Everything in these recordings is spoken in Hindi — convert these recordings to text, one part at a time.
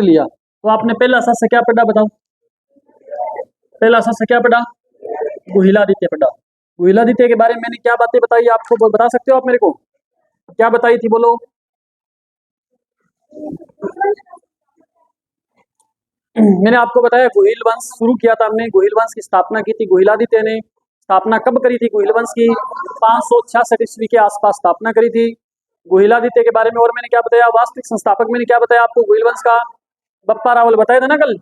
लिया तो आपने पहला शासक क्या पढ़ा बताओ? पहला शासक क्या पढ़ा? गुहिलादित्य पढ़ा। गुहिलादित्य के बारे में मैंने क्या बातें बताई आपको, बता सकते हो आप मेरे को? क्या बताई थी बोलो? मैंने आपको बताया गुहिल वंश शुरू किया था हमने, गुहिल वंश की स्थापना की थी गुहिलादित्य ने। स्थापना कब करी थी गुहिल वंश की? 566 ईस्वी के आसपास स्थापना करी थी गुहिलादित्य के बारे में। और मैंने क्या बताया? वास्तविक संस्थापक मैंने क्या बताया आपको गुहिल वंश का? बप्पा रावल बताया था ना कल।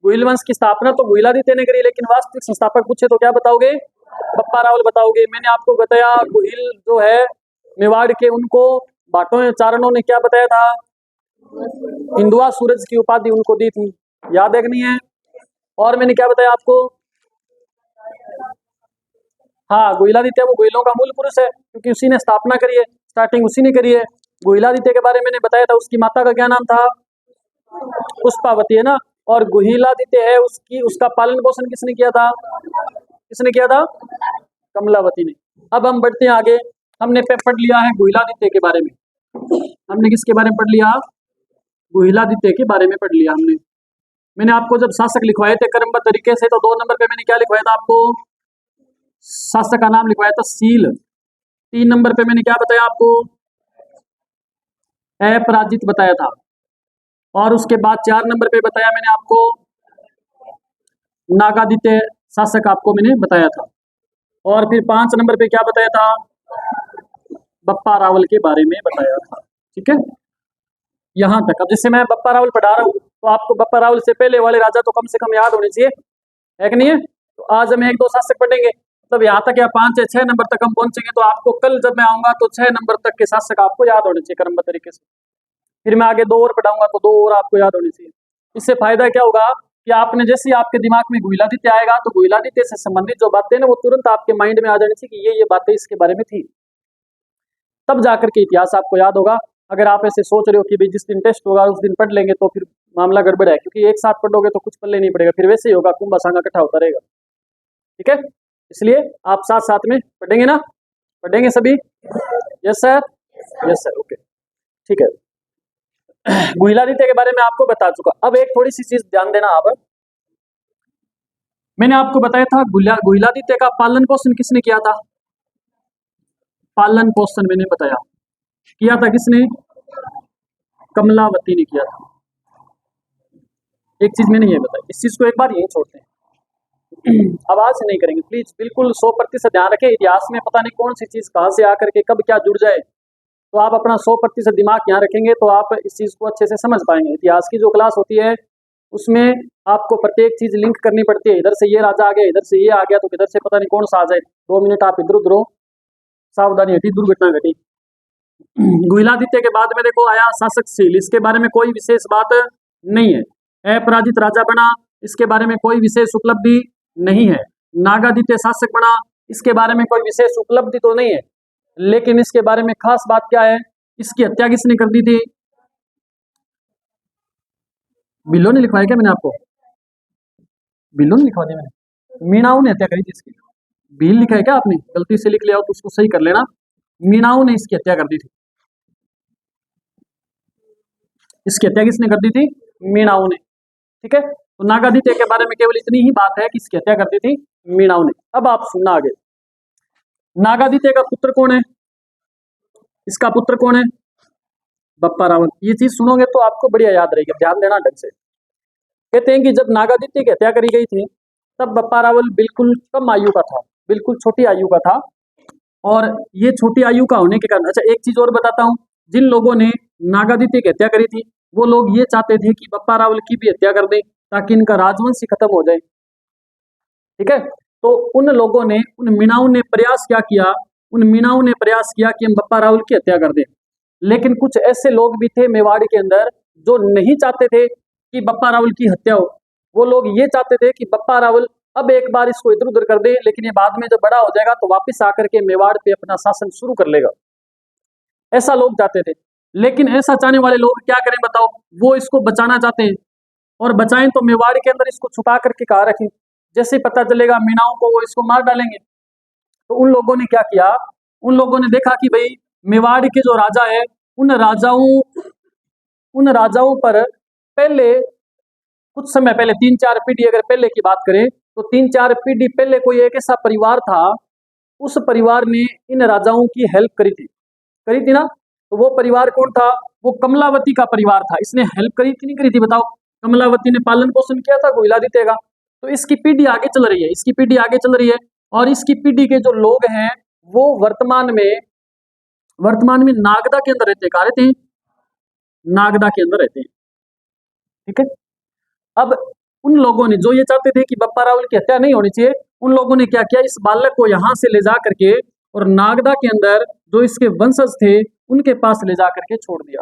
गुहिल वंश की स्थापना तो गुहिलादित्य ने करी, लेकिन वास्तविक संस्थापक पूछे तो क्या बताओगे? बप्पा रावल बताओगे। मैंने आपको बताया गुहिल जो है मेवाड़ के, उनको भाटों चारणों ने क्या बताया था? हिंदुआ सूरज की उपाधि उनको दी थी, याद है कि नहीं है? और मैंने क्या बताया आपको? हाँ, गुहिलादित्य वो गुहिलों का मूल पुरुष है, क्योंकि उसी ने स्थापना करी है, स्टार्टिंग उसी ने करी है। गुहिलादित्य के बारे में मैंने बताया था, उसकी माता का क्या नाम था? पुष्पावती, है ना। और गुहिलादित्य है उसकी, उसका पालन पोषण किसने किया था? किसने किया था? कमलावती ने। अब हम बढ़ते हैं आगे। हमने पढ़ लिया है गुहिलादित्य के बारे में। हमने किसके बारे में पढ़ लिया? गुहिलादित्य के बारे में पढ़ लिया हमने। मैंने आपको जब शासक लिखवाए थे क्रमबद्ध तरीके से, तो 2 नंबर पे मैंने क्या लिखवाया था आपको? शासक का नाम लिखवाया था सील। 3 नंबर पे मैंने क्या बताया आपको? अपराजित बताया था। और उसके बाद 4 नंबर पे बताया मैंने आपको नागादित्य शासक, आपको मैंने बताया था। और फिर 5 नंबर पे क्या बताया था? बप्पा रावल के बारे में बताया था। ठीक है, यहां तक। अब जैसे मैं बप्पा रावल पढ़ा रहा हूँ, तो आपको बप्पा रावल से पहले वाले राजा तो कम से कम याद होने चाहिए, है कि नहीं है? तो आज हम 1-2 शासक पढ़ेंगे, मतलब यहाँ तक या 5 या 6 नंबर तक हम पहुंचेंगे। तो आपको कल जब मैं आऊंगा तो 6 नंबर तक के शासक आपको याद होने चाहिए क्रमबद्ध तरीके से। फिर मैं आगे 2 और पढ़ाऊंगा तो 2 और आपको याद होने चाहिए। इससे फायदा क्या होगा कि आपने जैसे ही आपके दिमाग में गुहिलादित्य आएगा, तो गुहिलादित्य से संबंधित जो बातें ना, वो तुरंत आपके माइंड में आ जानी चाहिए कि ये बातें इसके बारे में थी, तब जाकर के इतिहास आपको याद होगा। अगर आप ऐसे सोच रहे हो कि भाई जिस दिन टेस्ट होगा उस दिन पढ़ लेंगे, तो फिर मामला गड़बड़ है, क्योंकि एक साथ पढ़ोगे तो कुछ पल्ले नहीं पड़ेगा, फिर वैसे ही होगा, कुंभा सांगा इकट्ठा होता रहेगा। ठीक है, इसलिए आप साथ साथ में पढ़ेंगे ना? पढ़ेंगे सभी? Yes sir, yes sir, okay, ठीक है। गुहिलादित्य के बारे में आपको बता चुका। अब एक थोड़ी सी चीज ध्यान देना आप। मैंने आपको बताया था गुहिलादित्य का पालन पोषण किसने किया था? पालन पोषण मैंने बताया किया था किसने? कमलावती ने किया था। एक चीज मैंने ये बताई, इस चीज को एक बार यही छोड़ते हैं, आवाज से नहीं करेंगे प्लीज, बिल्कुल 100% ध्यान रखें। इतिहास में पता नहीं कौन सी चीज कहां से आकर के कब क्या जुड़ जाए, तो आप अपना 100% दिमाग यहाँ रखेंगे तो आप इस चीज को अच्छे से समझ पाएंगे। इतिहास की जो क्लास होती है उसमें आपको प्रत्येक चीज लिंक करनी पड़ती है। इधर से ये राजा आ गया, इधर से ये आ गया, तो इधर से पता नहीं कौन सा आ जाए। 2 मिनट आप इधर उधर हो, सावधानी हटी, दुर्घटना घटी। गुहिलादित्य के बाद में देखो आया शासक सील, इसके बारे में कोई विशेष बात नहीं है। अपराजित राजा बना, इसके बारे में कोई विशेष उपलब्धि नहीं है। नागादित्य शासक बना, इसके बारे में कोई विशेष उपलब्धि तो नहीं है, लेकिन इसके बारे में खास बात क्या है? इसकी हत्या किसने कर दी थी? बिल्लो ने लिखवाया क्या मैंने आपको? बिल्लो ने लिखवा दिया मैंने? मीणाऊ ने हत्या करी थी इसकी। भील लिखा है क्या आपने? गलती से लिख लिया हो तो उसको सही कर लेना। मीणाऊ ने इसकी हत्या कर दी थी। इसकी हत्या किसने कर दी थी? मीणाऊ ने। ठीक है, तो नागादित्य के बारे में केवल इतनी ही बात है कि इसकी हत्या कर दी थी मीणाऊ ने। अब आप सुनना आगे। नागादित्य का पुत्र कौन है? इसका पुत्र कौन है? बप्पा रावल। ये चीज सुनोगे तो आपको बढ़िया याद रहेगी, ध्यान देना ढंग से। कहते हैं कि जब नागादित्य की हत्या करी गई थी, तब बप्पा रावल बिल्कुल कम आयु का था, बिल्कुल छोटी आयु का था। और ये छोटी आयु का होने के कारण, अच्छा एक चीज और बताता हूँ, जिन लोगों ने नागादित्य की हत्या करी थी, वो लोग ये चाहते थे कि बप्पा रावल की भी हत्या कर दें, ताकि इनका राजवंश ही खत्म हो जाए। ठीक है, तो उन लोगों ने, उन मीणाओं ने प्रयास क्या किया? उन मीणाओं ने प्रयास किया कि हम बप्पा रावल की हत्या कर दें। लेकिन कुछ ऐसे लोग भी थे मेवाड़ के अंदर जो नहीं चाहते थे कि बप्पा रावल की हत्या हो। वो लोग ये चाहते थे कि बप्पा रावल अब एक बार इसको इधर उधर कर दे, लेकिन ये बाद में जब बड़ा हो जाएगा तो वापस आकर के मेवाड़ पे अपना शासन शुरू कर लेगा, ऐसा लोग चाहते थे। लेकिन ऐसा चाहने वाले लोग क्या करें बताओ? वो इसको बचाना चाहते हैं, और बचाएं तो मेवाड़ के अंदर इसको छुपा करके कहा रखें, जैसे ही पता चलेगा मीणाओं को वो इसको मार डालेंगे। तो उन लोगों ने क्या किया? उन लोगों ने देखा कि भाई मेवाड़ के जो राजा है, उन राजाओं पर पहले कुछ समय पहले 3-4 पीढ़ी अगर पहले की बात करें तो 3-4 पीढ़ी पहले कोई एक ऐसा परिवार था, उस परिवार ने इन राजाओं की हेल्प करी थी ना। तो वो परिवार कौन था? वो कमलावती का परिवार था। इसने हेल्प करी थी नहीं करी थी बताओ? कमलावती ने पालन पोषण किया था कोयलादित्य का। तो इसकी पीढ़ी आगे चल रही है, इसकी पीढ़ी आगे चल रही है, और इसकी पीढ़ी के जो लोग हैं वो वर्तमान में नागदा के अंदर रहते हैं। कहाँ रहते हैं? नागदा के अंदर रहते हैं। ठीक है। अब उन लोगों ने जो ये चाहते थे कि बप्पा रावल की हत्या नहीं होनी चाहिए, उन लोगों ने क्या किया, इस बालक को यहाँ से ले जा करके और नागदा के अंदर जो इसके वंशज थे उनके पास ले जा करके छोड़ दिया।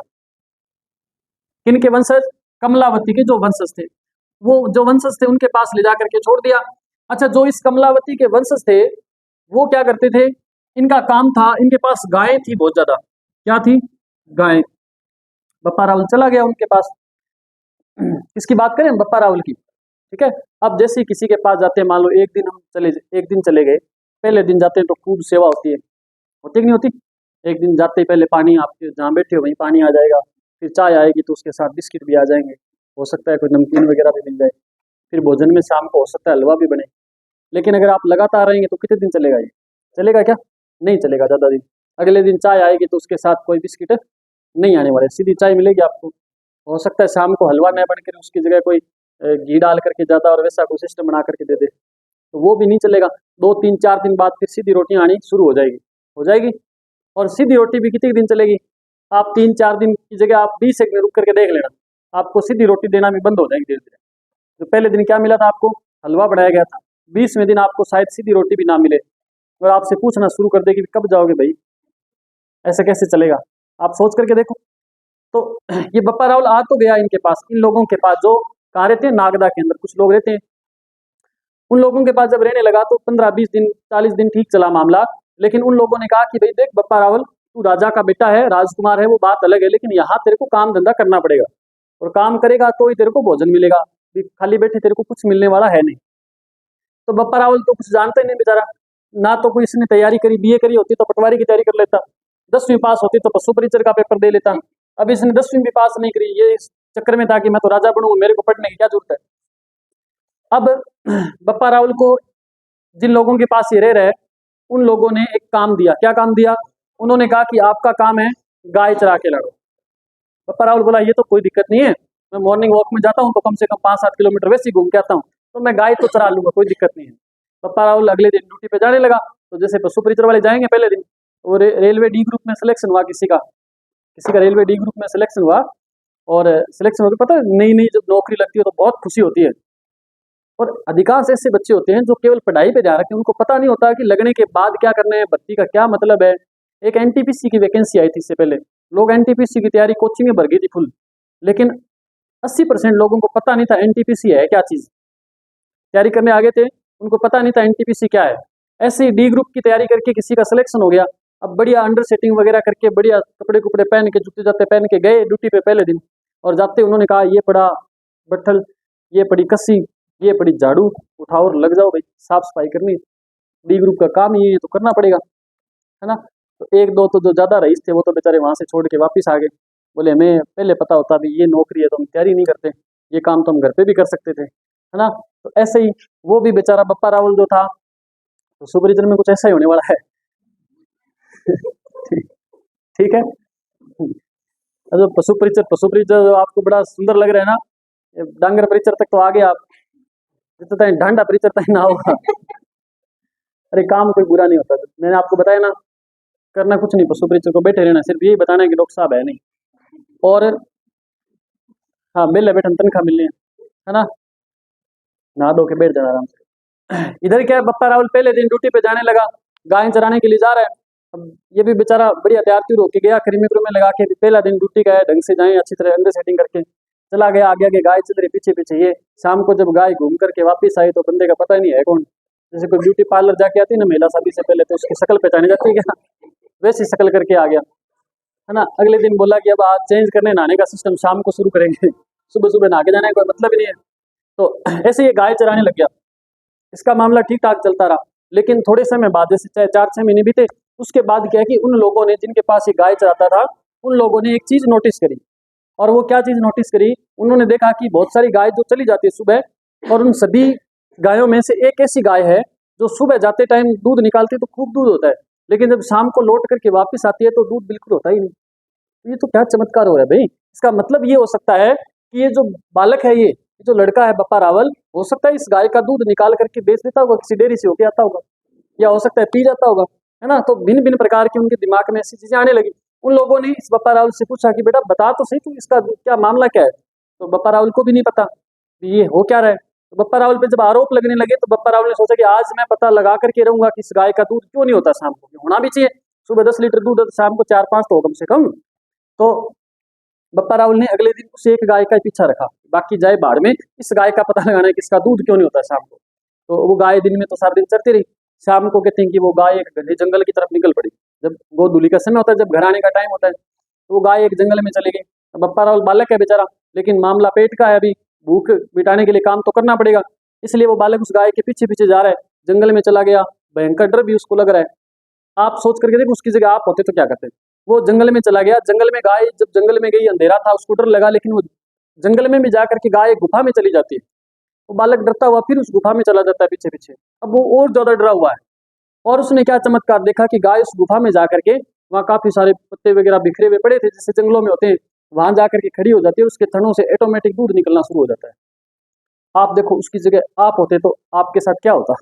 किनके वंशज? कमलावती के जो वंशज थे, वो जो वंशज थे उनके पास ले जा करके छोड़ दिया। अच्छा, जो इस कमलावती के वंशज थे वो क्या करते थे? इनका काम था, इनके पास गायें थी बहुत ज्यादा। क्या थी? गायें। बप्पा रावल चला गया उनके पास। किसकी बात करें? बप्पा रावल की। ठीक है। अब जैसे किसी के पास जाते हैं, मान लो एक दिन चले गए, पहले दिन जाते हैं तो खूब सेवा होती है, होती कि नहीं होती? एक दिन जाते ही पहले पानी, आपके जहाँ बैठे हो वहीं पानी आ जाएगा, फिर चाय आएगी तो उसके साथ बिस्किट भी आ जाएंगे, हो सकता है कोई नमकीन वगैरह भी मिल जाए, फिर भोजन में शाम को हो सकता है हलवा भी बने। लेकिन अगर आप लगातार रहेंगे तो कितने दिन चलेगा ये? चलेगा क्या? नहीं चलेगा ज़्यादा दिन। अगले दिन चाय आएगी तो उसके साथ कोई बिस्किट नहीं आने वाले, सीधी चाय मिलेगी आपको। हो सकता है शाम को हलवा न बन कर उसकी जगह कोई घी डाल करके ज़्यादा और वैसा कोई सिस्टम बना करके दे दे, तो वो भी नहीं चलेगा। 2-3-4 दिन बाद फिर सीधी रोटियाँ आनी शुरू हो जाएगी। और सीधी रोटी भी कितने दिन चलेगी? आप 3-4 दिन की जगह आप 20 एक दिन रुक करके देख लेना, आपको सीधी रोटी देना भी बंद हो जाएगी धीरे धीरे। तो पहले दिन क्या मिला था आपको? हलवा बनाया गया था। 20वें दिन आपको शायद सीधी रोटी भी ना मिले और आपसे पूछना शुरू कर दे कि कब जाओगे भाई, ऐसे कैसे चलेगा? आप सोच करके देखो। तो ये बप्पा रावल आ तो गया इनके पास, इन लोगों के पास जो कहाँ रहते हैं? नागदा के अंदर कुछ लोग रहते हैं। उन लोगों के पास जब रहने लगा तो 15-20 दिन 40 दिन ठीक चला मामला। लेकिन उन लोगों ने कहा कि भाई देख बप्पा रावल, तू राजा का बेटा है, राजकुमार है, वो बात अलग है, लेकिन यहाँ तेरे को काम धंधा करना पड़ेगा, और काम करेगा तो ही तेरे को भोजन मिलेगा, खाली बैठे तेरे को कुछ मिलने वाला है नहीं। तो बप्पा रावल तो कुछ जानता ही नहीं बेचारा, ना तो कोई इसने तैयारी करी, बीए करी होती तो पटवारी की तैयारी कर लेता, 10वीं पास होती तो पशु परिचर का पेपर दे लेता। अब इसने 10वीं भी पास नहीं करी, ये इस चक्कर में था कि मैं तो राजा बनूं, मेरे को पढ़ने की क्या जरूरत है। अब बप्पा रावल को जिन लोगों के पास ये रह रहे, उन लोगों ने एक काम दिया। क्या काम दिया? उन्होंने कहा कि आपका काम है गाय चरा के लाओ। बप्पा रावल बोला ये तो कोई दिक्कत नहीं है, मैं मॉर्निंग वॉक में जाता हूँ तो कम से कम 5-7 किलोमीटर वैसे ही घूम के आता हूँ, तो मैं गाय तो चरा लूंगा, कोई दिक्कत नहीं है। बप्पा रावल अगले दिन ड्यूटी पे जाने लगा। तो जैसे पशु परिचर वाले जाएंगे पहले दिन, वो रेलवे डी ग्रुप में सिलेक्शन हुआ, किसी का रेलवे डी ग्रुप में सिलेक्शन हुआ, और सिलेक्शन होकर पता है नई नई जब नौकरी लगती है तो बहुत खुशी होती है। और अधिकांश ऐसे बच्चे होते हैं जो केवल पढ़ाई पे ध्यान रखते हैं, उनको पता नहीं होता कि लगने के बाद क्या करना है, भर्ती का क्या मतलब है। एक एनटीपीसी की वैकेंसी आई थी इससे पहले, लोग एनटीपीसी की तैयारी कोचिंग में भर गई थी फुल, लेकिन 80% लोगों को पता नहीं था एनटीपीसी है क्या चीज़। तैयारी करने आगे थे, उनको पता नहीं था एनटीपीसी क्या है। ऐसे ही डी ग्रुप की तैयारी करके किसी का सिलेक्शन हो गया, अब बढ़िया अंडर सेटिंग वगैरह करके बढ़िया कपड़े कुपड़े पहन के जूते जाते पहन के गए ड्यूटी पे पहले दिन, और जाते उन्होंने कहा ये पड़ा बट्ठल, ये पड़ी कस्सी, ये पड़ी झाड़ू, उठाओ और लग जाओ भाई, साफ सफाई करनी, डी ग्रुप का काम ये तो करना पड़ेगा, है ना। तो एक दो तो जो ज़्यादा रईस थे वो तो बेचारे वहाँ से छोड़ के वापस आ गए, बोले हमें पहले पता होता भी ये नौकरी है तो हम तैयारी नहीं करते, ये काम तो हम घर पे भी कर सकते थे, है ना। तो ऐसे ही वो भी बेचारा बप्पा रावल जो था, तो सुपरिचर में कुछ ऐसा ही होने वाला है। ठीक है। जो पशु परिचर आपको बड़ा सुंदर लग रहा है ना, डांगर परिचर तक तो आगे आप जितना ढांडा परिचर तक ना होगा। अरे काम कोई बुरा नहीं होता, मैंने आपको बताया ना, करना कुछ नहीं, पशु परिचर को बैठे रहना, सिर्फ यही बताना है कि डॉक्टर साहब है नहीं, और हाँ बेले बैठन तनख्वाह मिलनी है ना, नहा धो के बैठ जाना आराम से। इधर क्या है, बप्पा रावल पहले दिन ड्यूटी पे जाने लगा, गाय चराने के लिए जा रहा है। अब ये भी बेचारा बढ़िया तैयार त्यूर होके गया, क्रीमी में लगा के, पहला दिन ड्यूटी का है, ढंग से जाए अच्छी तरह अंदर सेटिंग करके चला गया, आगे आगे गाय चल रही, पीछे पीछे ये। शाम को जब गाय घूम करके वापस आई तो बंदे का पता ही नहीं है कौन। जैसे कोई ब्यूटी पार्लर जाके आती है ना महिला शादी से पहले, तो उसकी शक्ल पहचानी जाती है क्या, वैसी शक्ल करके आ गया, है ना। अगले दिन बोला कि अब आज चेंज करने नहाने का सिस्टम शाम को शुरू करेंगे, सुबह सुबह नहा के जाने का कोई मतलब ही नहीं है। तो ऐसे ये गाय चराने लग गया, इसका मामला ठीक ठाक चलता रहा। लेकिन थोड़े समय बाद, जैसे चाहे 4-6 महीने बीते, उसके बाद क्या है कि उन लोगों ने जिनके पास ये गाय चराता था, उन लोगों ने एक चीज नोटिस करी और वो क्या चीज़ नोटिस करी, उन्होंने देखा कि बहुत सारी गाय जो चली जाती है सुबह, और उन सभी गायों में से एक ऐसी गाय है जो सुबह जाते टाइम दूध निकालती है तो खूब दूध होता है, लेकिन जब शाम को लौट करके वापस आती है तो दूध बिल्कुल होता ही नहीं। ये तो क्या चमत्कार हो रहा है भाई। इसका मतलब ये हो सकता है कि ये जो बालक है, ये जो लड़का है बप्पा रावल, हो सकता है इस गाय का दूध निकाल करके बेच देता होगा, किसी डेयरी से होके आता होगा, या हो सकता है पी जाता होगा, है ना। तो भिन्न भिन्न प्रकार की उनके दिमाग में ऐसी चीजें आने लगी। उन लोगों ने इस बप्पा रावल से पूछा कि बेटा बता तो सही, तू इसका क्या मामला क्या है। तो बप्पा रावल को भी नहीं पता कि ये हो क्या रहा है। तो बप्पा रावल पे जब आरोप लगने लगे तो बप्पा रावल ने सोचा कि आज मैं पता लगा करके रहूंगा कि इस गाय का दूध क्यों नहीं होता शाम को, होना भी चाहिए। सुबह 10 लीटर दूध है तो शाम को 4-5 तो हो कम से कम। तो बप्पा रावल ने अगले दिन उस एक गाय का पीछा रखा, बाकी जाए बाढ़ में, इस गाय का पता लगाना है कि इसका दूध क्यों नहीं होता शाम को। तो वो गाय दिन में तो सारा दिन चरती रही, शाम को कहते हैं कि वो गाय एक घने जंगल की तरफ निकल पड़ी। जब गोधूली का समय होता है, जब घर आने का टाइम होता है, तो वो गाय एक जंगल में चली गई। बप्पा रावल बालक है बेचारा, लेकिन मामला पेट का है, अभी भूख मिटाने के लिए काम तो करना पड़ेगा, इसलिए वो बालक उस गाय के पीछे पीछे जा रहा है, जंगल में चला गया। भयंकर डर भी उसको लग रहा है। आप सोच करके देखो उसकी जगह आप होते तो क्या करते। वो जंगल में चला गया, जंगल में गाय जब जंगल में गई, अंधेरा था, उसको डर लगा, लेकिन वो जंगल में भी जा करके गाय एक गुफा में चली जाती है। वो बालक डरता हुआ फिर उस गुफा में चला जाता है पीछे पीछे। अब वो और ज्यादा डरा हुआ है, और उसने क्या चमत्कार देखा कि गाय उस गुफा में जा करके, वहाँ काफी सारे पत्ते वगैरह बिखरे हुए पड़े थे जैसे जंगलों में होते हैं, वहां जाकर के खड़ी हो जाती है, उसके थनों से ऑटोमेटिक दूध निकलना शुरू हो जाता है। आप देखो उसकी जगह आप होते तो आपके साथ क्या होता।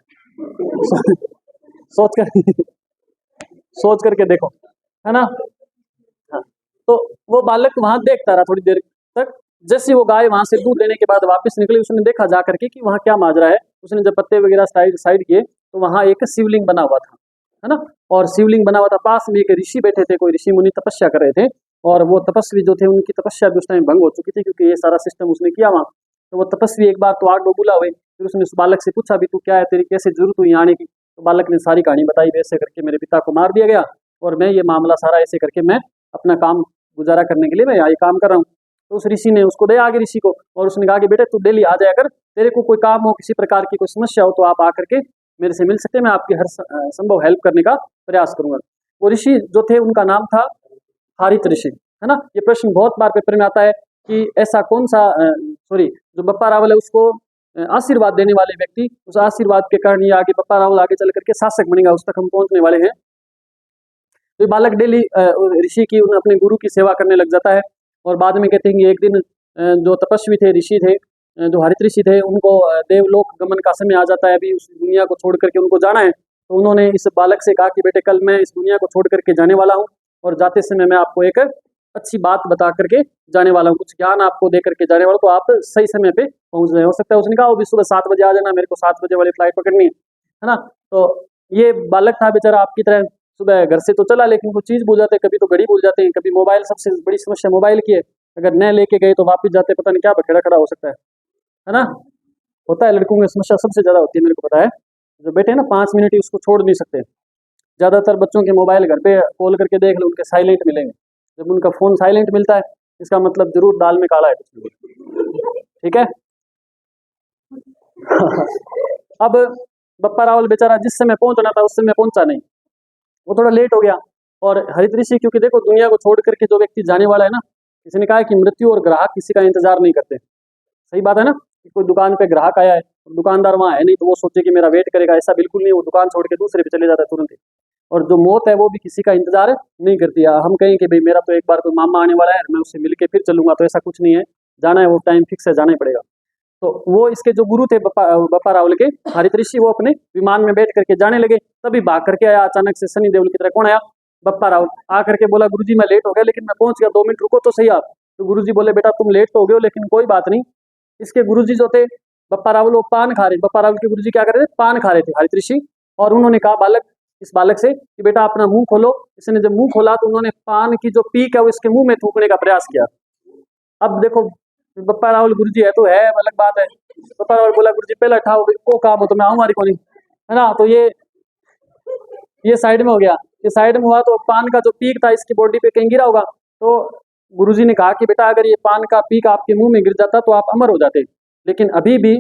सोच कर सोच करके देखो, है ना। हाँ। तो वो बालक वहां देखता रहा थोड़ी देर तक। जैसे वो गाय वहां से दूध देने के बाद वापस निकली, उसने देखा जा करके कि वहां क्या माजरा है। उसने जब पत्ते वगैरह साइड साइड किए तो वहां एक शिवलिंग बना हुआ था, है ना। और शिवलिंग बना हुआ था, पास में एक ऋषि बैठे थे, कोई ऋषि मुनि तपस्या कर रहे थे, और वो तपस्वी जो थे उनकी तपस्या भी उस टाइम भंग हो चुकी थी, क्योंकि ये सारा सिस्टम उसने किया वहाँ। तो वो तपस्वी एक बार तो आग बबूला हुए, फिर उसने उस बालक से पूछा भी तू क्या है, तेरी कैसे जरूरत हुई आने की। तो बालक ने सारी कहानी बताई, ऐसे करके मेरे पिता को मार दिया गया और मैं ये मामला सारा ऐसे करके मैं अपना काम गुजारा करने के लिए मैं यहाँ ये काम कर रहा हूँ। तो उस ऋषि ने उसको दया आ गई ऋषि को, और उसने कहा कि बेटे तू डेली आ जाया कर, तेरे को कोई काम हो, किसी प्रकार की कोई समस्या हो तो आप आकर के मेरे से मिल सकते हैं, मैं आपकी हर संभव हेल्प करने का प्रयास करूंगा। वो ऋषि जो थे उनका नाम था हारित ऋषि, है ना। ये प्रश्न बहुत बार पेपर में आता है कि ऐसा कौन सा जो बप्पा रावल है उसको आशीर्वाद देने वाले व्यक्ति, उस आशीर्वाद के कारण ये आगे बप्पा रावल आगे चल करके शासक बनेगा, उस तक हम पहुंचने वाले हैं। तो बालक डेली ऋषि की अपने गुरु की सेवा करने लग जाता है। और बाद में कहते हैं कि एक दिन जो तपस्वी थे, ऋषि थे, जो हरित ऋषि थे, उनको देवलोक गमन का समय आ जाता है, अभी उस दुनिया को छोड़ करके उनको जाना है। तो उन्होंने इस बालक से कहा कि बेटे कल मैं इस दुनिया को छोड़ करके जाने वाला हूँ, और जाते समय मैं आपको एक अच्छी बात बता करके जाने वाला हूँ, कुछ ज्ञान आपको दे करके जाने वाला हूँ, तो आप सही समय पे पहुंच जाए। हो सकता है उसने कहा वो भी सुबह 7 बजे आ जाना, मेरे को 7 बजे वाली फ्लाइट पकड़नी है ना। तो ये बालक था बेचारा आपकी तरह, सुबह घर से तो चला, लेकिन कुछ चीज़ भूल जाते, कभी तो घड़ी भूल जाते हैं, कभी मोबाइल, सबसे बड़ी समस्या मोबाइल की है। अगर न लेके गए तो वापस जाते पता नहीं क्या बखेड़ा खड़ा हो सकता है ना। होता है लड़कों की समस्या सबसे ज़्यादा होती है, मेरे को पता है। जो बेटे हैं ना 5 मिनट ही उसको छोड़ नहीं सकते। ज़्यादातर बच्चों के मोबाइल घर पे कॉल करके देख लो, उनके साइलेंट मिलेंगे। जब उनका फ़ोन साइलेंट मिलता है इसका मतलब जरूर दाल में काला है कुछ, ठीक है। अब बप्पा रावल बेचारा जिस समय पहुंचना था उस समय पहुंचा नहीं, वो थोड़ा लेट हो गया। और हरित ऋषि, क्योंकि देखो दुनिया को छोड़ करके जो व्यक्ति जाने वाला है ना, किसी ने कहा है कि मृत्यु और ग्राहक किसी का इंतजार नहीं करते। सही बात है ना, कि कोई दुकान पे ग्राहक आया है, दुकानदार वहाँ है नहीं, तो वो सोचे कि मेरा वेट करेगा, ऐसा बिल्कुल नहीं। वो दुकान छोड़ के दूसरे पे चले जाता है तुरंत ही। और जो मौत है वो भी किसी का इंतजार नहीं करती है। हम कहें कि भाई मेरा तो एक बार कोई मामा आने वाला है, मैं उससे मिल के फिर चलूंगा, तो ऐसा कुछ नहीं है, जाना है वो टाइम फिक्स है, जाना ही पड़ेगा। तो वो इसके जो गुरु थे बप्पा रावल के, हरित ऋषि, वो अपने विमान में बैठ करके जाने लगे। तभी भाग करके आया अचानक से सनी देओल की तरह। कौन आया? बप्पा रावल। आकर के बोला गुरुजी मैं लेट हो गया, लेकिन मैं पहुंच गया, 2 मिनट रुको तो सही आप। तो गुरुजी बोले बेटा तुम लेट तो हो गए हो, लेकिन कोई बात नहीं। इसके गुरुजी जो थे बप्पा रावल, वो पान खा रहे, बप्पा रावल के गुरुजी क्या कर रहे थे, पान खा रहे थे हरित ऋषि। और उन्होंने कहा इस बालक से कि बेटा अपना मुंह खोलो। इसने जब मुंह खोला तो उन्होंने पान की जो पीक है वो इसके मुंह में थूकने का प्रयास किया। अब देखो बप्पा रावल गुरुजी है तो है, अलग बात है। बप्पा रावल बोला गुरुजी पहले उठाओ, को काम हो तो मैं आऊँ हमारी को नहीं, है ना। तो ये साइड में हो गया, ये साइड में हुआ तो पान का जो पीक था इसकी बॉडी पे कहीं गिरा होगा। तो गुरुजी ने कहा कि बेटा अगर ये पान का पीक आपके मुंह में गिर जाता तो आप अमर हो जाते, लेकिन अभी भी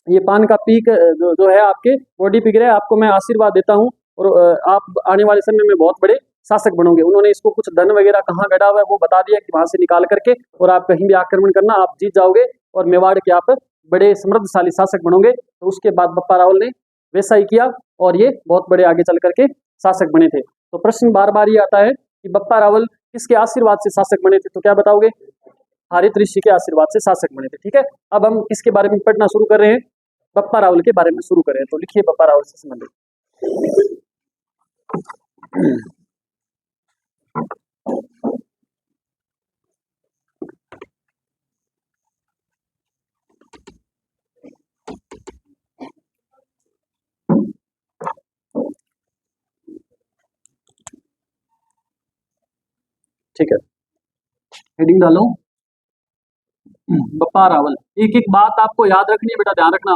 ये पान का पीक जो है आपके बॉडी पे गिरा है, आपको मैं आशीर्वाद देता हूँ, और आप आने वाले समय में बहुत बड़े शासक बनोगे। उन्होंने इसको कुछ धन वगैरह कहाँ गड़ा हुआ है वो बता दिया कि वहां से निकाल करके और आप कहीं भी आक्रमण करना, आप जीत जाओगे और मेवाड़ के आप बड़े समृद्धशाली शासक बनोगे। तो उसके बाद बप्पा रावल ने वैसा ही किया और ये बहुत बड़े आगे चल करके शासक बने थे। तो प्रश्न बार बार ये आता है कि बप्पा रावल किसके आशीर्वाद से शासक बने थे, तो क्या बताओगे? हारित ऋषि के आशीर्वाद से शासक बने थे। ठीक है, अब हम किसके बारे में पढ़ना शुरू कर रहे हैं? बप्पा रावल के बारे में शुरू करें। तो लिखिए बप्पा रावल से संबंधित। ठीक है, हेडिंग डालो बप्पा रावल। एक एक बात आपको याद रखनी है बेटा, ध्यान रखना।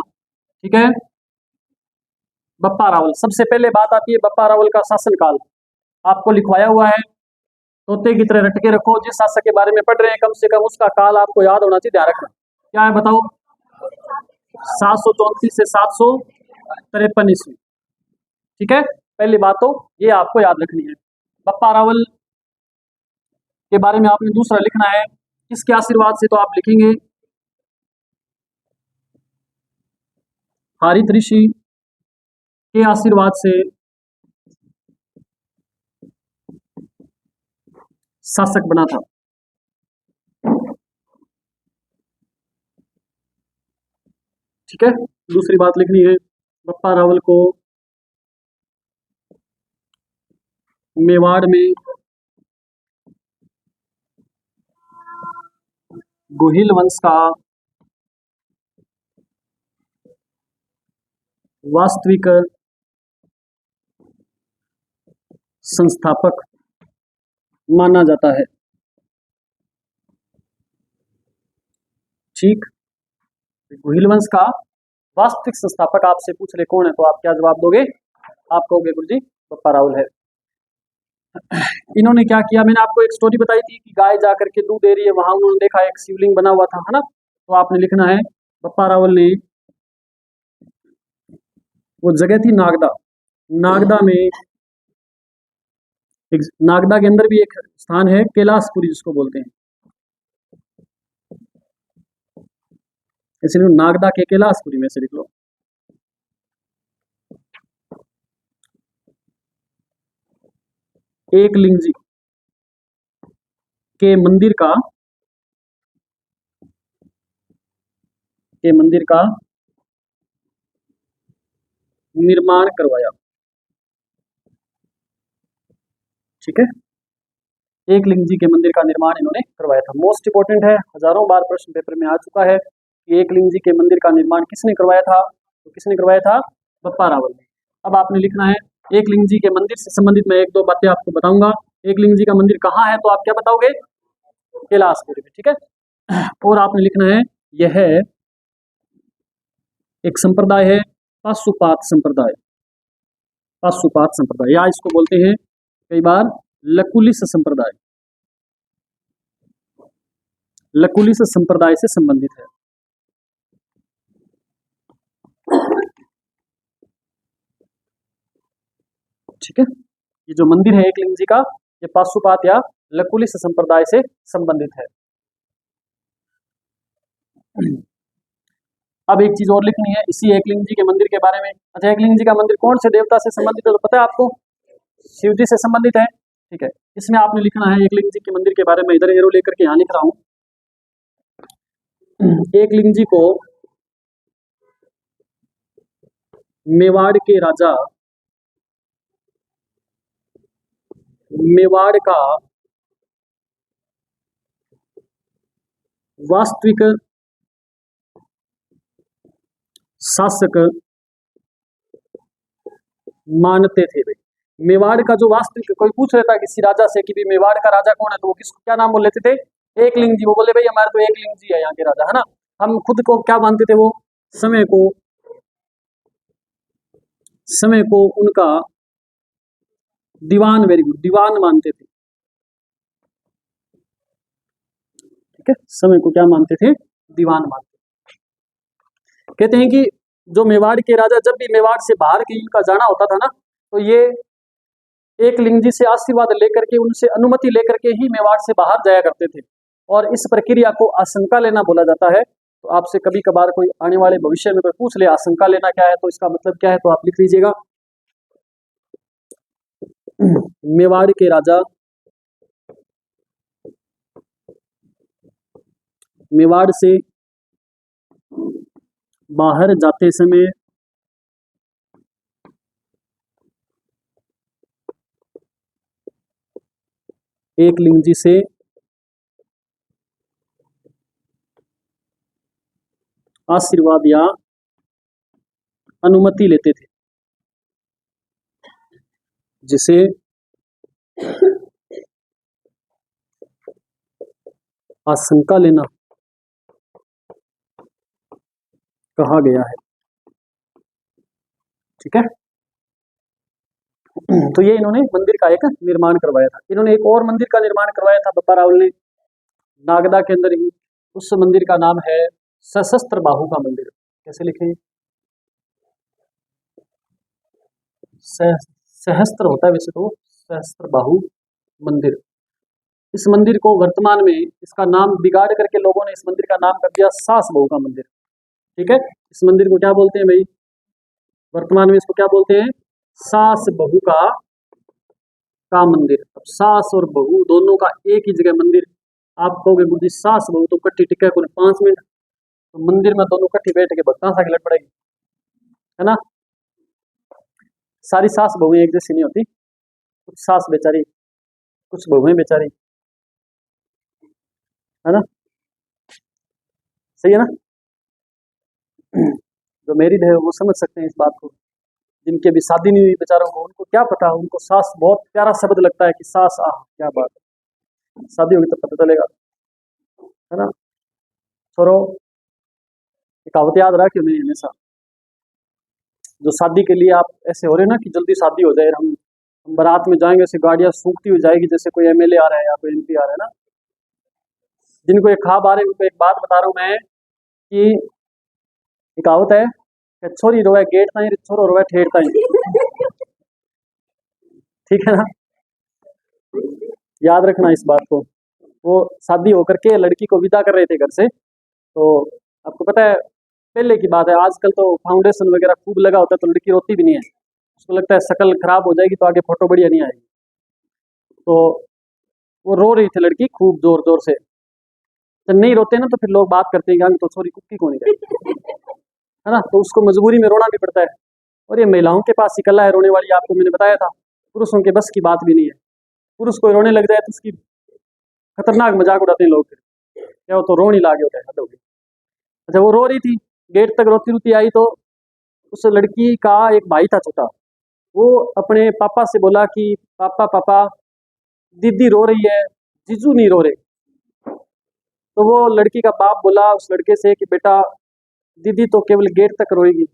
ठीक है, बप्पा रावल, सबसे पहले बात आती है बप्पा रावल का शासनकाल। आपको लिखवाया हुआ है, तोते की तरह रटके रखो। जिस शासक के बारे में पढ़ रहे हैं कम से कम उसका काल आपको याद होना चाहिए, ध्यान रखना। क्या है बताओ? 734 से 753 ईस्वी। ठीक है, पहली बात तो ये आपको याद रखनी है। बप्पा रावल के बारे में आपने दूसरा लिखना है, किसके आशीर्वाद से, तो आप लिखेंगे हारित ऋषि के आशीर्वाद से शासक बना था। ठीक है, दूसरी बात लिखनी है, बप्पा रावल को मेवाड़ में गोहिल वंश का वास्तविक संस्थापक माना जाता है। ठीक, गोहिल वंश का वास्तविक संस्थापक आपसे पूछ ले कौन है, तो आप क्या जवाब दोगे? आप कहोगे गुरुजी बप्पा रावल है। इन्होंने क्या किया, मैंने आपको एक स्टोरी बताई थी कि गाय जाकर के दूध दे रही है, वहां उन्होंने देखा एक शिवलिंग बना हुआ था, है ना। तो आपने लिखना है बप्पा रावल ने, वो जगह थी नागदा, नागदा में नागदा के अंदर भी एक स्थान है कैलाशपुरी जिसको बोलते हैं, इसलिए नागदा के कैलाशपुरी में से लिख लो। एक लिंग जी के मंदिर का निर्माण करवाया। ठीक है, एक लिंग जी के मंदिर का निर्माण इन्होंने करवाया था। मोस्ट इंपोर्टेंट है, हजारों बार प्रश्न पेपर में आ चुका है कि एक लिंग जी के मंदिर का निर्माण किसने करवाया था, तो किसने करवाया था? बप्पा रावल ने। अब आपने लिखना है एक लिंग जी के मंदिर से संबंधित मैं एक दो बातें आपको बताऊंगा। एक लिंग जी का मंदिर कहाँ है, तो आप क्या बताओगे? कैलाशपुरी में। ठीक है, और आपने लिखना है यह एक संप्रदाय है पाशुपात संप्रदाय, पाशुपात संप्रदाय, या इसको बोलते हैं कई बार लकुलिस संप्रदाय, लकुलिस संप्रदाय से संबंधित है। ठीक है, ये जो मंदिर है एक लिंग जी का, ये पाशुपात या लकुलिस संप्रदाय से संबंधित है। अब एक चीज और लिखनी है इसी एकलिंग जी के मंदिर के बारे में। अच्छा, एकलिंग जी का मंदिर कौन से देवता से संबंधित है, तो पता है आपको? शिव जी से संबंधित है। ठीक है, इसमें आपने लिखना है एकलिंग जी के मंदिर के बारे में, इधर एरो लेकर के यहाँ लिख रहा हूँ। एकलिंग जी को मेवाड़ के राजा, मेवाड़ का वास्तविक शासक मानते थे भाई। मेवाड़ का जो वास्तविक, कोई पूछ रहा था किसी राजा से कि भी मेवाड़ का राजा कौन है, तो वो किसको क्या नाम बोल लेते थे? एकलिंग जी। वो बोले भाई हमारे तो एकलिंग जी है यहाँ के राजा, है ना। हम खुद को क्या मानते थे? वो समय को, समय को उनका दीवान, वेरी गुड, दीवान मानते थे। ठीक है, समय को क्या मानते थे? दीवान मानते थे। कहते हैं कि जो मेवाड़ के राजा, जब भी मेवाड़ से बाहर कहीं इनका जाना होता था ना, तो ये एक लिंग जी से आशीर्वाद लेकर के, उनसे अनुमति लेकर के ही मेवाड़ से बाहर जाया करते थे, और इस प्रक्रिया को आशंका लेना बोला जाता है। तो आपसे कभी कभार कोई आने वाले भविष्य में कोई पूछ ले आशंका लेना क्या है, तो इसका मतलब क्या है, तो आप लिख लीजिएगा। मेवाड़ के राजा, मेवाड़ से बाहर जाते समय एक लिंग जी से आशीर्वाद या अनुमति लेते थे, जिसे आशंका लेना कहा गया है। ठीक है, तो ये इन्होंने मंदिर का एक निर्माण करवाया था। इन्होंने एक और मंदिर का निर्माण करवाया था बप्पा रावल ने, नागदा के अंदर ही। उस मंदिर का नाम है सशस्त्र बाहु का मंदिर। कैसे लिखें, सहस्त्र होता है वैसे तो, सहस्त्र बाहु मंदिर। इस मंदिर को वर्तमान में इसका नाम बिगाड़ करके लोगों ने इस मंदिर का नाम कर दिया सास बहू का मंदिर। ठीक है, इस मंदिर को क्या बोलते हैं भाई, वर्तमान में इसको क्या बोलते हैं, सास बहू का मंदिर। अब सास और बहू दोनों का एक ही जगह मंदिर। आप कहोगे बुद्धि सास बहू तो कट्टी टिक्का को 5 मिनट, तो मंदिर में दोनों कट्टी बैठ के भक्ता सा लड़ पड़ेगी, है ना। सारी सास बहुएं एक जैसी नहीं होती, कुछ सास बेचारी, कुछ बहुएं बेचारी, है ना, सही है ना। जो मैरिड है वो समझ सकते हैं इस बात को, जिनके भी शादी नहीं हुई बेचारों को, उनको क्या पता, उनको सास बहुत प्यारा शब्द लगता है कि सास, आह क्या बात है, शादी होगी तो पता चलेगा, है ना। छोरो कहावत याद रखियो मेरी हमेशा, जो शादी के लिए आप ऐसे हो रहे ना कि जल्दी शादी हो जाए, हम बारात में जाएंगे ऐसे गाड़ियां सूखती हुई जाएगी जैसे कोई एमएलए आ रहा है या कोई एमपी आ रहा है ना। जिनको एक ख्वाब आ रहे हैं उनको एक बात बता रहा हूँ मैं कि एक कहावत है कि छोरी रोवे गेट ताई, छोरो रोवे ठेठ ताई। ठीक है ना, याद रखना इस बात को। वो शादी होकर के लड़की को विदा कर रहे थे घर से, तो आपको पता है पहले की बात है, आजकल तो फाउंडेशन वगैरह खूब लगा होता है तो लड़की रोती भी नहीं है, उसको लगता है शक्ल खराब हो जाएगी तो आगे फोटो बढ़िया नहीं आएगी। तो वो रो रही थी लड़की खूब जोर जोर से, जब नहीं रोते ना तो फिर लोग बात करते हैं कि तो छोरी कुक्की कौन है, है ना। तो उसको मजबूरी में रोना भी पड़ता है, और ये महिलाओं के पास ही कला है रोने वाली, आपको मैंने बताया था, पुरुषों के बस की बात भी नहीं है। पुरुष कोई रोने लग जाए तो उसकी खतरनाक मजाक उड़ाते हैं लोग, फिर क्या वो तो रोने लागे होता है, हद हो गई। अच्छा, वो रो रही थी, गेट तक रोती रोती आई, तो उस लड़की का एक भाई था छोटा, वो अपने पापा से बोला कि पापा पापा दीदी रो रही है, जीजू नहीं रो रहे। तो वो लड़की का बाप बोला उस लड़के से कि बेटा दीदी तो केवल गेट तक रोएगी,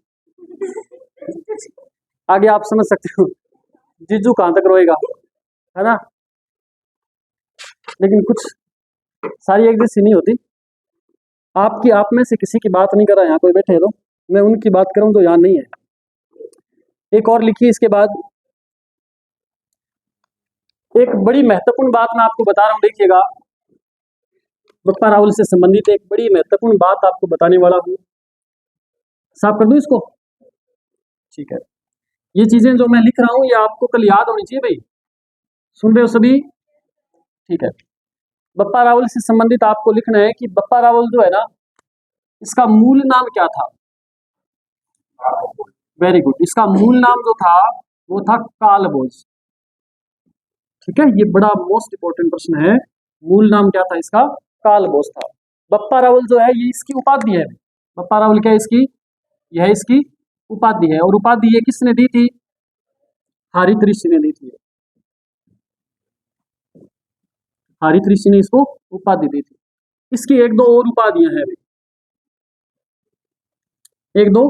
आगे आप समझ सकते हो जीजू कहाँ तक रोएगा, है ना। लेकिन कुछ सारी एक जैसी नहीं होती। आपकी आप में से किसी की बात नहीं कर रहा, यहाँ कोई बैठे तो मैं उनकी बात करूं तो यहाँ नहीं है। एक और लिखिए इसके बाद, एक बड़ी महत्वपूर्ण बात मैं आपको बता रहा हूँ, देखिएगा बप्पा रावल से संबंधित एक बड़ी महत्वपूर्ण बात आपको बताने वाला हूँ। साफ कर दूं इसको, ठीक है। ये चीजें जो मैं लिख रहा हूँ ये आपको कल याद होनी चाहिए भाई, सुन रहे हो सभी, ठीक है। बप्पा रावल से संबंधित आपको लिखना है कि बप्पा रावल जो है ना, इसका मूल नाम क्या था। वेरी गुड, इसका मूल नाम जो था वो था कालभोज। ठीक है, ये बड़ा मोस्ट इंपोर्टेंट प्रश्न है, मूल नाम क्या था इसका, कालभोज था। बप्पा रावल जो है ये इसकी उपाधि है, बप्पा रावल क्या है इसकी, यह इसकी उपाधि है, और उपाधि ये किसने दी थी, हारित ऋषि ने दी थी, हारित ऋषि ने इसको उपाधि दी थी। इसकी एक दो और उपाधियां हैं, एक दो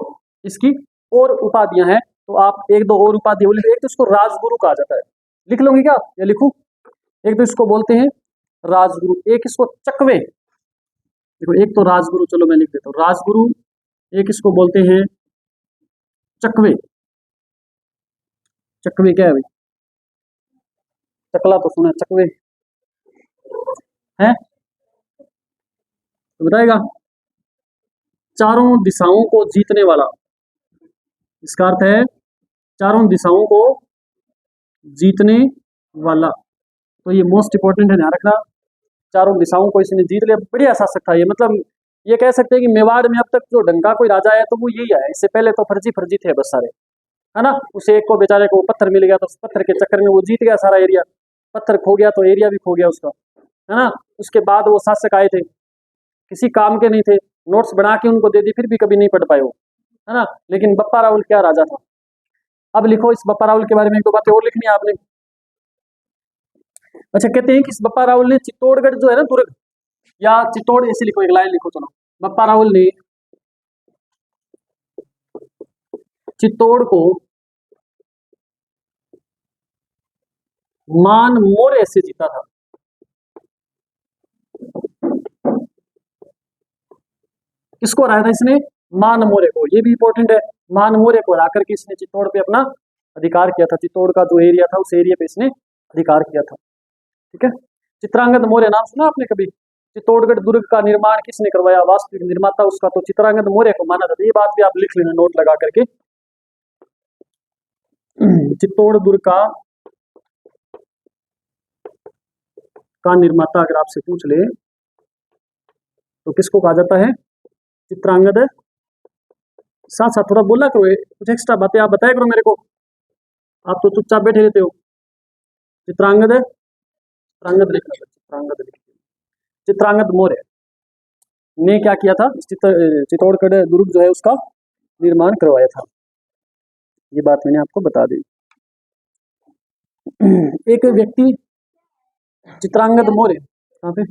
इसकी और उपाधियां हैं, तो आप एक दो और उपाधि बोले, एक तो इसको राजगुरु कहा जाता है, लिख लोगे क्या या लिखूं, एक तो इसको बोलते हैं राजगुरु, एक इसको चकवे, देखो एक तो राजगुरु, चलो मैं लिख देता हूँ राजगुरु, एक इसको बोलते हैं चकवे। चकवे क्या है भाई, चकला तो सुना है, चकवे हैं, तो बताएगा। चारों दिशाओं को जीतने वाला, इसका अर्थ है चारों दिशाओं को जीतने वाला। तो ये मोस्ट इंपॉर्टेंट है, ध्यान रखना। चारों दिशाओं को इसने जीत लिया, बढ़िया शासक था ये। मतलब ये कह सकते हैं कि मेवाड़ में अब तक जो ढंग का कोई राजा है तो वो यही है। इससे पहले तो फर्जी फर्जी थे बस सारे, है ना। उसे एक को बेचारे को पत्थर मिल गया तो उस पत्थर के चक्कर में वो जीत गया सारा एरिया। पत्थर खो गया तो एरिया भी खो गया उसका, है ना। उसके बाद वो शासक आए थे, किसी काम के नहीं थे, नोट्स बना के उनको दे दी, फिर भी कभी नहीं पढ़ पाए वो, है ना। लेकिन बप्पा रावल क्या राजा था। अब लिखो इस बप्पा रावल के बारे में एक दो बातें और लिखनी है आपने। अच्छा, कहते हैं कि इस बप्पा रावल ने चित्तौड़गढ़ जो है ना दुर्ग, या चित्तौड़ ऐसे लिखो, एक लाइन लिखो, चलो। बप्पा रावल ने चित्तौड़ को मान मोरे से जीता था। किसको हराया था इसने? मान मोरे को। ये भी इंपॉर्टेंट है। मान मोरे को हरा करके इसने चित्तौड़ पे अपना अधिकार किया था। चित्तौड़ का जो एरिया था उस एरिया पे इसने अधिकार किया था, ठीक है। चित्रांगद मौर्य नाम सुना आपने कभी? चित्तौड़गढ़ दुर्ग का निर्माण किसने करवाया? वास्तविक निर्माता उसका तो चित्रांगद मौर्य को माना जाता है। ये बात भी आप लिख लेना नोट लगा करके। चित्तौड़ दुर्ग का निर्माता अगर आपसे पूछ ले तो किसको कहा जाता है? चित्रांगद। साथ साथ थोड़ा बोला करो, कुछ एक्स्ट्रा बातें आप बताया करो मेरे को, आप तो चुपचाप बैठे रहते हो। चित्रांगद, चित्रांगद लिख, चित्रांगद लिख, चित्रांगद मौर्य ने क्या किया था? चित्तौड़गढ़ दुर्ग जो है उसका निर्माण करवाया था। ये बात मैंने आपको बता दी। एक व्यक्ति चित्रांगद मौर्य, कहाँ पे?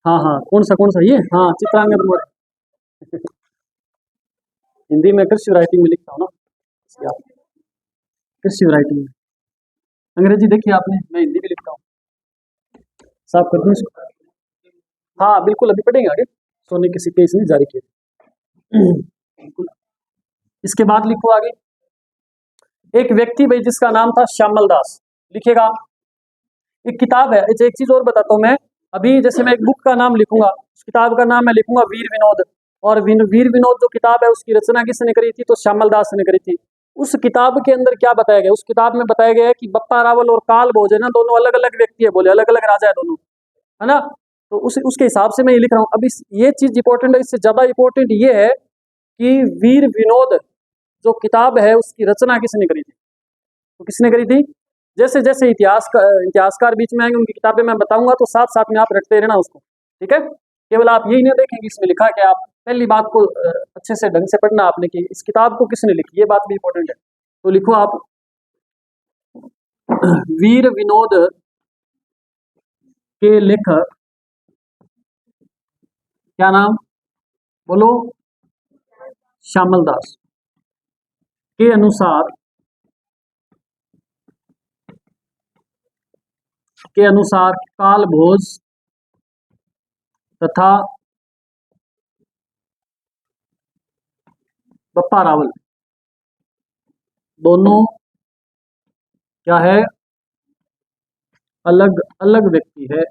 हाँ हाँ, कौन सा ये? हाँ, चित्रांगद मौर्य। हिंदी में कृषि राइटिंग में लिखता हूँ ना, कृषि राइटिंग में। अंग्रेजी देखिए आपने, मैं हिंदी भी लिखता हूँ। साफ कर दूँ इसको? हाँ बिल्कुल, अभी पढ़ेंगे आगे। सोने के सिक्के इसने जारी किए। बिल्कुल। इसके बाद लिखो आगे। एक व्यक्ति भाई जिसका नाम था श्यामल दास, लिखेगा। एक किताब है। एक चीज और बताता हूँ मैं। अभी जैसे मैं एक बुक का नाम लिखूंगा, उस किताब का नाम मैं लिखूंगा वीर विनोद, और वीर विनोद जो किताब है उसकी रचना किसने करी थी? तो श्यामल दास ने करी थी। उस किताब के अंदर क्या बताया गया? उस किताब में बताया गया है कि बप्पा रावल और काल भोज है ना, दोनों अलग अलग व्यक्ति है, बोले अलग अलग राजा है दोनों, है ना। तो उसके हिसाब से मैं ये लिख रहा हूँ। अब ये चीज इंपॉर्टेंट है। इससे ज्यादा इंपॉर्टेंट ये है कि वीर विनोद जो किताब है उसकी रचना किसने करी थी? तो किसने करी थी? जैसे जैसे इतिहासकार बीच में आएंगे उनकी किताबें मैं बताऊंगा, तो साथ साथ में आप रटते रहना उसको, ठीक है। केवल आप यही नहीं देखेंगे इसमें लिखा कि आप पहली बात को अच्छे से ढंग से पढ़ना आपने कि इस किताब को किसने लिखी, ये बात भी इंपॉर्टेंट है। तो लिखो आप वीर विनोद के लेखक, क्या नाम बोलो? श्यामल दास के अनुसार काल भोज तथा बप्पा रावल दोनों क्या है? अलग अलग व्यक्ति है,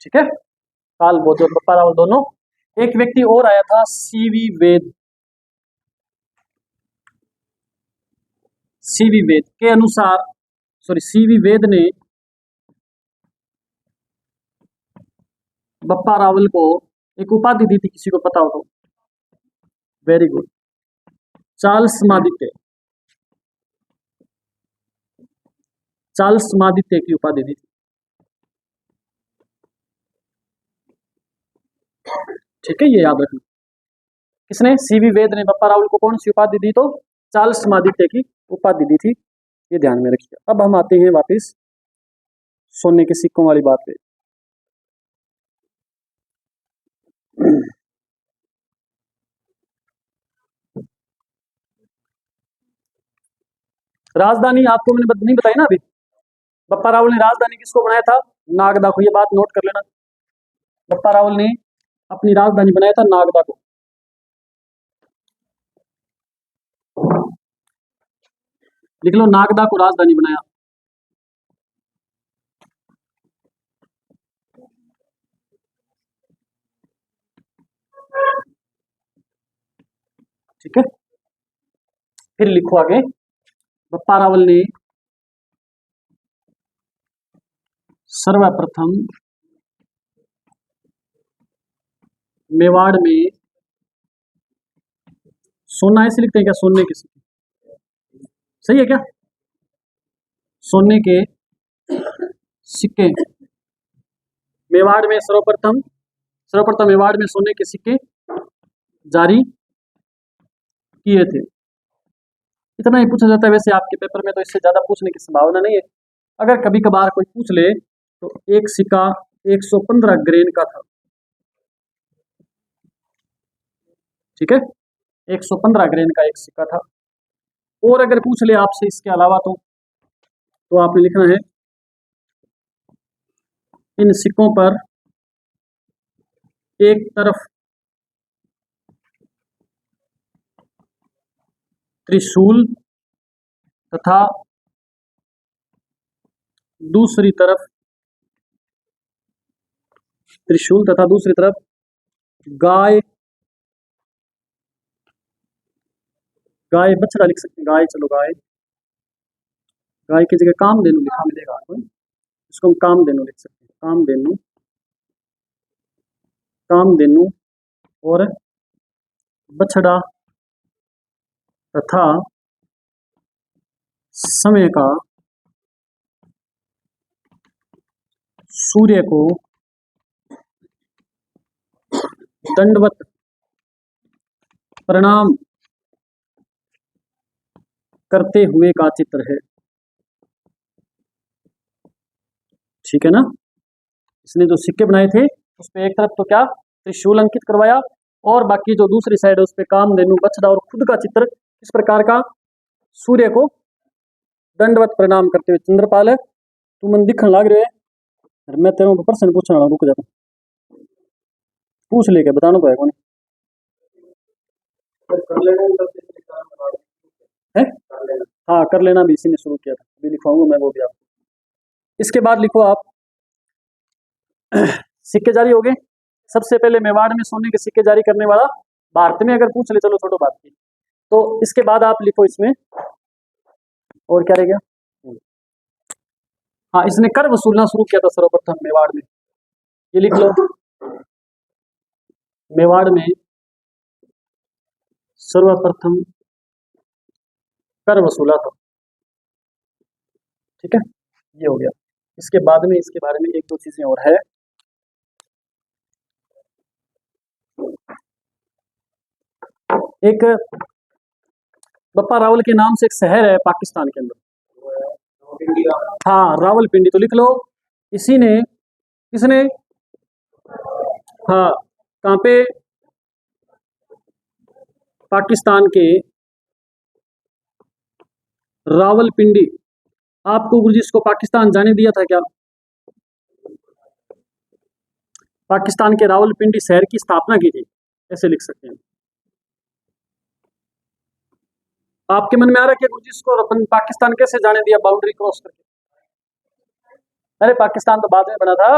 ठीक है। काल भोज और बप्पा रावल दोनों। एक व्यक्ति और आया था, सीवी वेद। सीवी वेद के अनुसार, सॉरी, सीवी वेद ने बप्पा रावल को एक उपाधि दी थी, किसी को पता हो तो? वेरी गुड, चार्ल्स मादित्य। चार्ल्स मादित्य की उपाधि दी थी, ठीक है। ये याद रखना। किसने? सीवी वेद ने बप्पा रावल को कौन सी उपाधि दी? तो चार्ल्स मादित्य की उपाधि दी थी, ये ध्यान में रखिए। अब हम आते हैं वापस सोने के सिक्कों वाली बात पे। राजधानी आपको मैंने नहीं बताई ना अभी। बप्पा रावल ने राजधानी किसको बनाया था? नागदा को। ये बात नोट कर लेना। बप्पा रावल ने अपनी राजधानी बनाया था नागदा को। लिख लो, नागदा को राजधानी बनाया। ठीक है, फिर लिखो आगे, बप्पा रावल ने सर्वप्रथम मेवाड़ में, सोना ऐसे लिखते हैं क्या, सोने के सिक्के, सही है क्या, सोने के सिक्के, मेवाड़ में सर्वप्रथम मेवाड़ में सोने के सिक्के जारी किए थे। इतना ही पूछा जाता है वैसे आपके पेपर में, तो इससे ज्यादा पूछने की संभावना नहीं है। अगर कभी कभार कोई पूछ ले तो एक सिक्का 115 ग्रेन का था। ठीक है, 115 ग्रेन का एक सिक्का था। और अगर पूछ ले आपसे इसके अलावा तो आपने लिखना है, इन सिक्कों पर एक तरफ त्रिशूल तथा दूसरी तरफ गाय बछड़ा लिख सकते हैं, गाय, चलो गाय की जगह कामधेनु लिखा मिलेगा आपको, इसको हम कामधेनु लिख सकते हैं, कामधेनु और बछड़ा तथा समय का सूर्य को दंडवत प्रणाम करते हुए का चित्र है। ठीक है ना, इसने जो सिक्के बनाए थे उस पे एक तरफ तो क्या त्रिशूल अंकित करवाया, और बाकी जो दूसरी साइड है उस पे कामधेनु, बछड़ा और खुद का चित्र इस प्रकार का, सूर्य को दंडवत प्रणाम करते हुए। चंद्रपाल तू मन दिखने लग रहे है, मैं तेरे को प्रश्न पूछना, रुक जाता, पूछ लेके बताना तो है कौन है। हाँ कर लेना, भी इसी ने शुरू किया था, अभी लिखवाऊंगा मैं वो भी आपको। इसके बाद लिखो आप, सिक्के जारी हो गए। सबसे पहले मेवाड़ में सोने के सिक्के जारी करने वाला भारत में, अगर पूछ ले, चलो छोड़ो बात की, तो इसके बाद आप लिखो इसमें, और क्या रह गया, हाँ इसने कर वसूलना शुरू किया था सर्वप्रथम मेवाड़ में, ये लिख लो, मेवाड़ में सर्वप्रथम कर वसूला था। ठीक है, ये हो गया। इसके बाद में इसके बारे में एक दो चीजें और है। एक बप्पा रावल के नाम से एक शहर है पाकिस्तान के अंदर, हाँ रावलपिंडी, तो लिख लो, इसी ने, किसने, हाँ कहाँ पे, पाकिस्तान के रावलपिंडी। आपको गुरुजी इसको पाकिस्तान जाने दिया था क्या, पाकिस्तान के रावलपिंडी शहर की स्थापना की थी, ऐसे लिख सकते हैं। आपके मन में आ रहा है कि गुरुजी इसको अपन पाकिस्तान कैसे जाने दिया बाउंड्री क्रॉस करके, अरे पाकिस्तान तो बाद में बना था।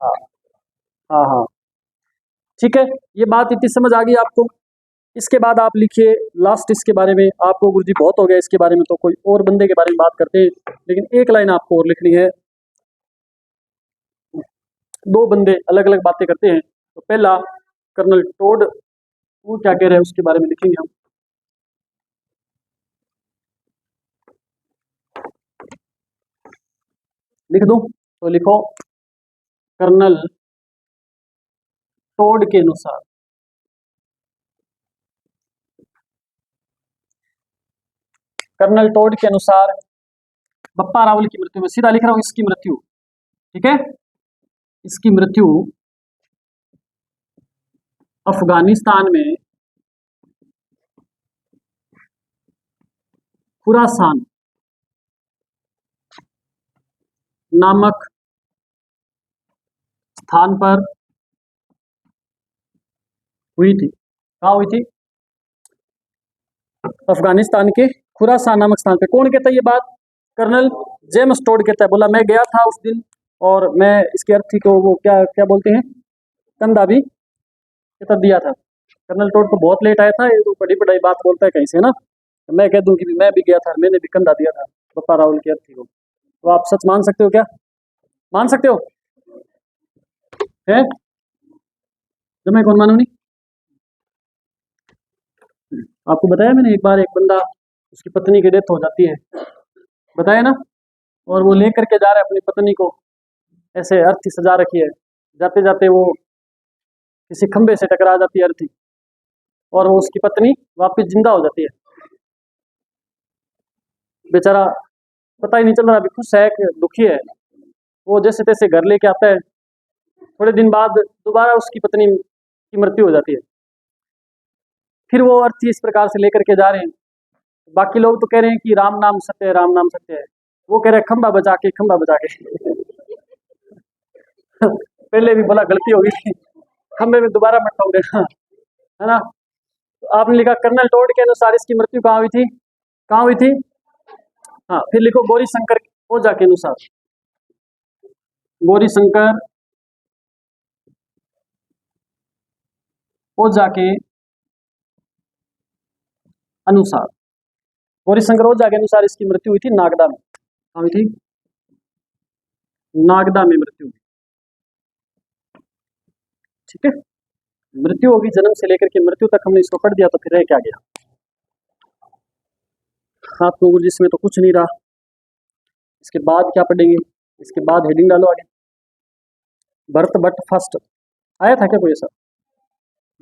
हाँ हाँ हाँ, ठीक है, ये बात इतनी समझ आ गई आपको। इसके बाद आप लिखिए लास्ट, इसके बारे में आपको गुरुजी बहुत हो गया इसके बारे में, तो कोई और बंदे के बारे में बात करते हैं, लेकिन एक लाइन आपको और लिखनी है। दो बंदे अलग अलग बातें करते हैं, तो पहला कर्नल टोड, वो क्या कह रहे हैं उसके बारे में लिखेंगे हम। लिख दो, तो लिखो, कर्नल टोड के अनुसार, कर्नल टोड के अनुसार बप्पा रावल की मृत्यु, में सीधा लिख रहा हूं इसकी मृत्यु, ठीक है, इसकी मृत्यु अफगानिस्तान में खुरासान नामक स्थान पर हुई थी। कहाँ हुई थी, अफगानिस्तान के खुरासान नामक स्थान पे। कौन कहता है ये बात? कर्नल जेम्स टोड कहता है। बोला मैं गया था उस दिन और मैं इसके अर्थी को वो क्या क्या बोलते हैं, कंधा भी कहता दिया था। कर्नल टोड तो बहुत लेट आया था, ये तो बड़ी बड़ी बात बोलता है कहीं से ना। तो मैं कह दूं कि मैं भी गया था, मैंने भी कंधा दिया था बप्पा राहुल के अर्थी को, तो आप सच मान सकते हो क्या? मान सकते हो? है जब मैं कौन मानू नहीं? आपको बताया मैंने एक बार, एक बंदा उसकी पत्नी की डेथ हो जाती है, बताया ना, और वो लेकर के जा रहा है अपनी पत्नी को, ऐसे अर्थी सजा रखी है, जाते जाते वो किसी खंबे से टकरा जाती है अर्थी, और वो उसकी पत्नी वापस जिंदा हो जाती है। बेचारा पता ही नहीं चल रहा, अभी खुश है कि दुखी है। वो जैसे तैसे घर लेके आता है, थोड़े दिन बाद दोबारा उसकी पत्नी की मृत्यु हो जाती है। फिर वो अर्थी इस प्रकार से लेकर के जा रहे हैं, बाकी लोग तो कह रहे हैं कि राम नाम सत्य है, राम नाम सत्य है, वो कह रहे हैं खंबा बजा के, खंबा बजा के। पहले भी बोला गलती हो गई, खंबे में दोबारा मत ठोक, है ना। तो आपने लिखा कर्नल टोड के अनुसार इसकी मृत्यु कहाँ हुई थी? कहाँ हुई थी? हाँ, फिर लिखो गौरी शंकर ओझा के अनुसार, गौरी शंकर ओझा के अनुसार, गौरी शंकर ओझा के अनुसार इसकी मृत्यु हुई थी नागदा में। कहाँ हुई थी? नागदा में मृत्यु हुई। ठीक है, मृत्यु होगी, जन्म से लेकर के मृत्यु तक हमने इसको पढ़ दिया, तो फिर रह क्या गया? आप लोगों जिसमें तो कुछ नहीं रहा। इसके बाद क्या पढ़ेंगे? इसके बाद हेडिंग डालो आगे, भरत भट्ट फर्स्ट। आया था क्या कोई ऐसा?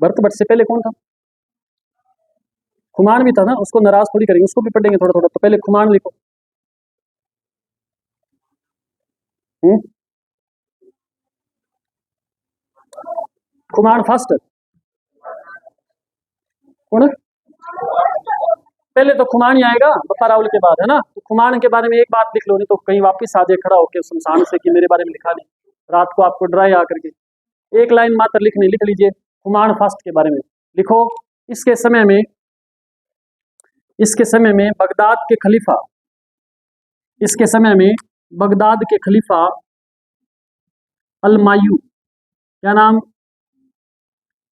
भरत भट्ट से पहले कौन था? खुमान भी था ना, उसको नाराज थोड़ी करेंगे, उसको भी पढ़ेंगे थोड़ा थोड़ा। तो पहले खुमान लिखो। खुमान फर्स्ट कौन है? पहले तो खुमान ही आएगा बप्पा राहुल के बाद, है ना। तो खुमान के बारे में एक बात लिख लो, नहीं तो कहीं वापस आ जाए खड़ा होकर शमशान से कि मेरे बारे में लिखा नहीं, रात को आपको डराए आकर के। एक लाइन मात्र लिखनी, लिख लीजिए खुमान फर्स्ट के बारे में लिखो। इसके समय में बगदाद के खलीफा, इसके समय में बगदाद के खलीफा अलमायू, क्या नाम?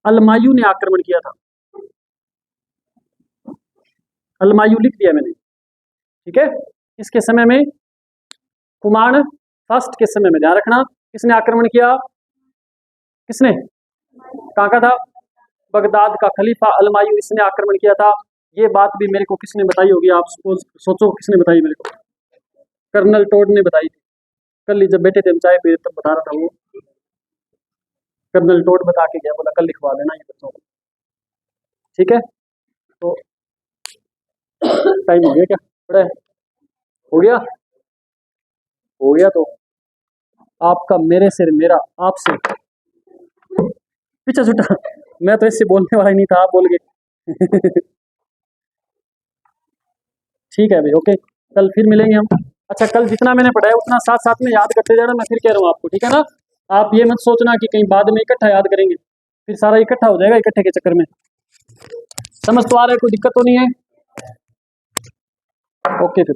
अलमायू ने आक्रमण किया था। अलमायू लिख दिया मैंने, ठीक है। इसके समय में, कुमान फर्स्ट के समय में, ध्यान रखना किसने आक्रमण किया? किसने? कहाँ का था? बगदाद का खलीफा अलमायू, इसने आक्रमण किया था। ये बात भी मेरे को किसने बताई होगी? आप सोचो किसने बताई मेरे को? कर्नल टोड ने बताई थी। कल ही जब बैठे थे हम चाय पे, तब बता रहा था वो, कर्नल टोड बता के गया, बोला कल लिखवा देना ये बच्चों को। ठीक है, तो टाइम हो गया क्या? बड़ा हो गया, हो गया। तो आपका मेरे से, मेरा आपसे पीछा छुटा। मैं तो इससे बोलने वाला ही नहीं था, आप बोल गए। ठीक है भाई, ओके, कल फिर मिलेंगे हम। अच्छा, कल जितना मैंने पढ़ाया उतना साथ साथ में याद करते जाना, मैं फिर कह रहा हूँ आपको, ठीक है ना। आप ये मत सोचना कि कहीं बाद में इकट्ठा याद करेंगे, फिर सारा इकट्ठा हो जाएगा इकट्ठे के चक्कर में। समझ तो आ रहा है? कोई दिक्कत तो नहीं है? ओके फिर।